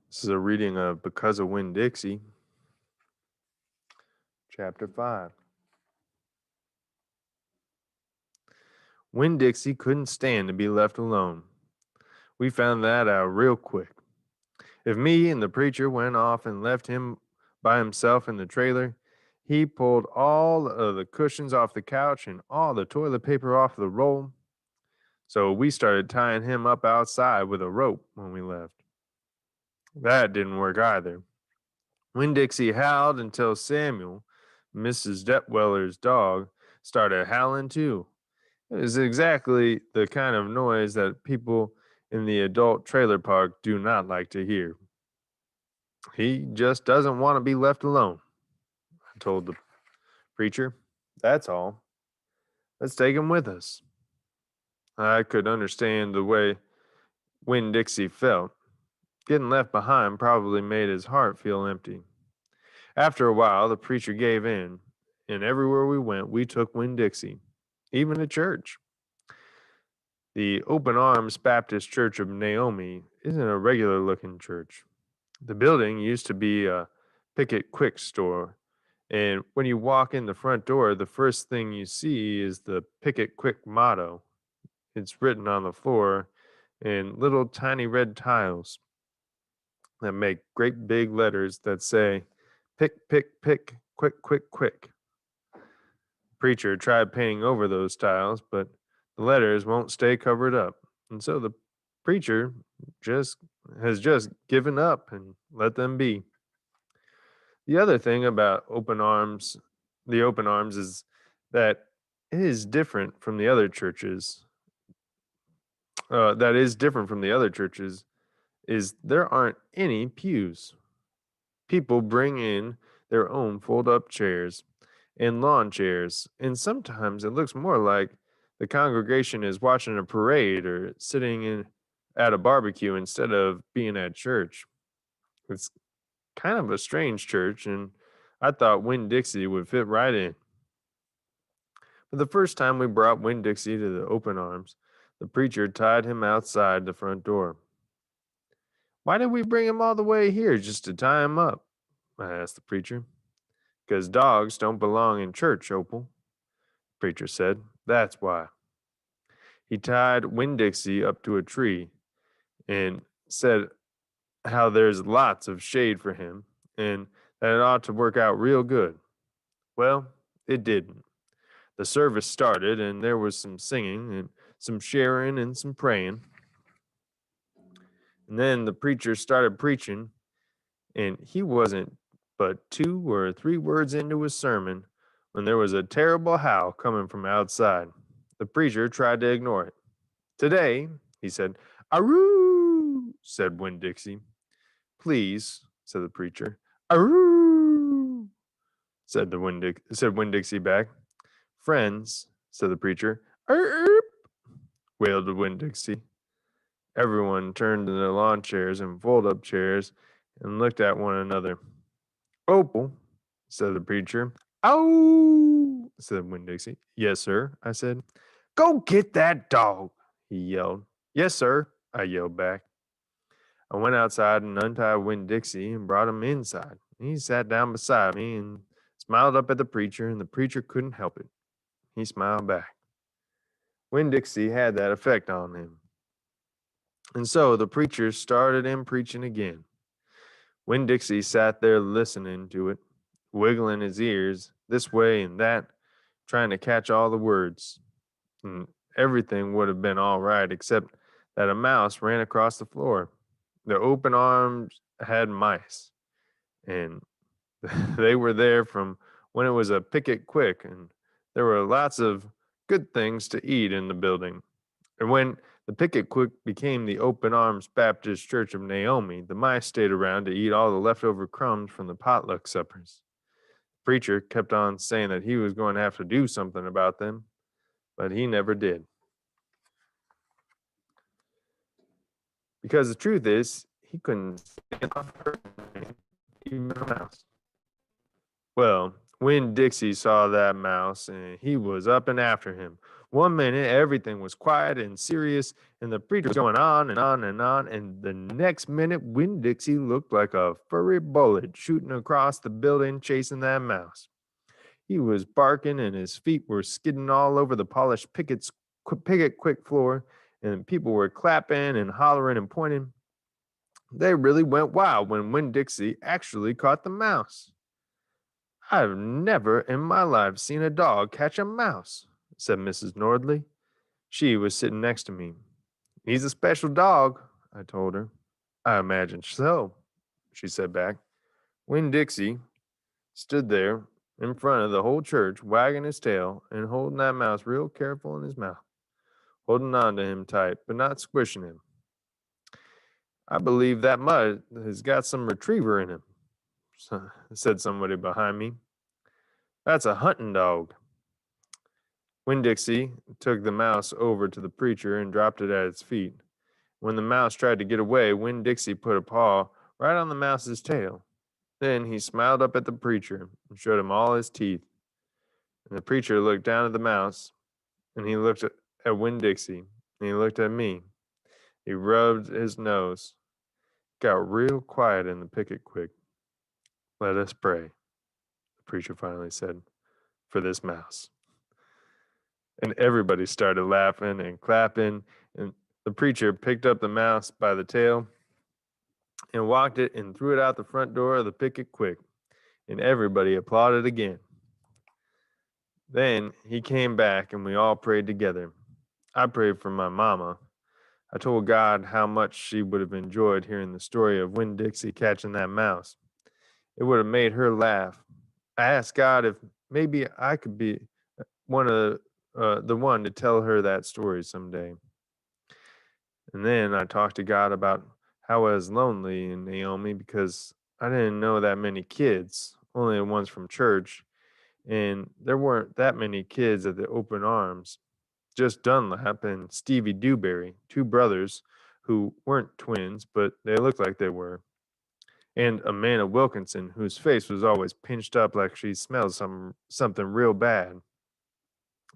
This is a reading of Because of Winn Dixie, Chapter 5. Winn Dixie couldn't stand to be left alone. We found that out real quick. If me and the preacher went off and left him by himself in the trailer, he pulled all of the cushions off the couch and all the toilet paper off the roll. So we started tying him up outside with a rope when we left. That didn't work either. Winn Dixie howled until Samuel, Mrs. Detweller's dog, started howling too. It was exactly the kind of noise that people in the adult trailer park do not like to hear. He just doesn't want to be left alone, I told the preacher. That's all. Let's take him with us. I could understand the way Winn Dixie felt. Getting left behind probably made his heart feel empty. After a while, the preacher gave in, and everywhere we went, we took Winn Dixie, even to church. The Open Arms Baptist Church of Naomi isn't a regular looking church. The building used to be a Picket Quick store, and when you walk in the front door, the first thing you see is the Picket Quick motto. It's written on the floor in little tiny red tiles that make great big letters that say, "Pick, pick, pick, quick, quick, quick." Preacher tried painting over those tiles, but the letters won't stay covered up. And so the preacher just has just given up and let them be. The other thing about the open arms is that it is different from the other churches. That is different from the other churches is there aren't any pews. People bring in their own fold-up chairs and lawn chairs, and sometimes it looks more like the congregation is watching a parade or sitting in at a barbecue instead of being at church. It's kind of a strange church, and I thought Winn Dixie would fit right in. But the first time we brought Winn Dixie to the open arms, the preacher tied him outside the front door. "Why did we bring him all the way here just to tie him up?" I asked the preacher. "'Cause dogs don't belong in church, Opal," the preacher said. "That's why." He tied Winn Dixie up to a tree and said how there's lots of shade for him and that it ought to work out real good. Well, it didn't. The service started and there was some singing and some sharing and some praying. And then the preacher started preaching, and he wasn't but 2 or 3 words into his sermon when there was a terrible howl coming from outside. The preacher tried to ignore it. "Today," he said. "Aroo," said Winn Dixie. "Please," said the preacher. "Aroo," said Winn Dixie back. "Friends," said the preacher. "Arp," wailed Winn Dixie. Everyone turned to their lawn chairs and fold-up chairs and looked at one another. "Opal," said the preacher. "Ow!" said Winn Dixie. "Yes, sir," I said. "Go get that dog," he yelled. "Yes, sir," I yelled back. I went outside and untied Winn Dixie and brought him inside. He sat down beside me and smiled up at the preacher, and the preacher couldn't help it. He smiled back. Winn Dixie had that effect on him. And so the preacher started in preaching again. Winn Dixie sat there listening to it, wiggling his ears this way and that, trying to catch all the words. And everything would have been all right except that a mouse ran across the floor. The open arms had mice, and they were there from when it was a picket quick, and there were lots of good things to eat in the building. And when the picket quick became the Open Arms Baptist Church of Naomi, the mice stayed around to eat all the leftover crumbs from the potluck suppers. The preacher kept on saying that he was going to have to do something about them, but he never did. Because the truth is, he couldn't stand off hurting even a mouse. Well, when Dixie saw that mouse, and he was up and after him. One minute, everything was quiet and serious, and the preacher was going on and on and on. And the next minute, Winn Dixie looked like a furry bullet shooting across the building, chasing that mouse. He was barking, and his feet were skidding all over the polished picket quick floor, and people were clapping and hollering and pointing. They really went wild when Winn Dixie actually caught the mouse. I've never in my life seen a dog catch a mouse, said Mrs. Nordley. She was sitting next to me. He's a special dog, I told her. I imagine so, she said back. Winn Dixie stood there in front of the whole church, wagging his tail and holding that mouse real careful in his mouth, holding on to him tight, but not squishing him. I believe that mud has got some retriever in him, said somebody behind me. That's a hunting dog. Winn Dixie took the mouse over to the preacher and dropped it at its feet. When the mouse tried to get away, Winn Dixie put a paw right on the mouse's tail. Then he smiled up at the preacher and showed him all his teeth. And the preacher looked down at the mouse, and he looked at Winn Dixie, and he looked at me. He rubbed his nose. Got real quiet in the picket quick. Let us pray, the preacher finally said, for this mouse. And everybody started laughing and clapping, and the preacher picked up the mouse by the tail and walked it and threw it out the front door of the picket quick, and everybody applauded again. Then he came back and we all prayed together. I prayed for my mama. I told God how much she would have enjoyed hearing the story of Winn Dixie catching that mouse. It would have made her laugh. I asked God if maybe I could be one of the one to tell her that story someday. And then I talked to God about how I was lonely in Naomi because I didn't know that many kids, only the ones from church, and there weren't that many kids at the open arms. Just Dunlap and Stevie Dewberry, two brothers who weren't twins, but they looked like they were. And Amanda Wilkinson, whose face was always pinched up like she smelled something real bad.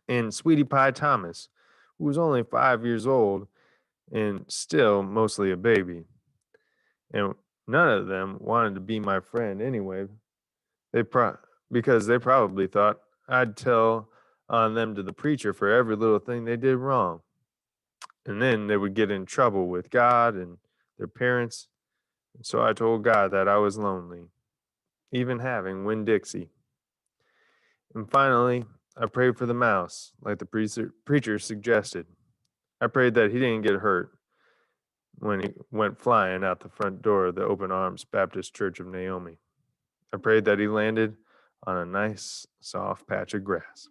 And Sweetie Pie Thomas, who was only 5 years old and still mostly a baby. And none of them wanted to be my friend anyway. They because they probably thought I'd tell on them to the preacher for every little thing they did wrong. And then they would get in trouble with God and their parents. And so I told God that I was lonely, even having Winn Dixie. And finally, I prayed for the mouse, like the preacher suggested. I prayed that he didn't get hurt when he went flying out the front door of the Open Arms Baptist Church of Naomi. I prayed that he landed on a nice, soft patch of grass.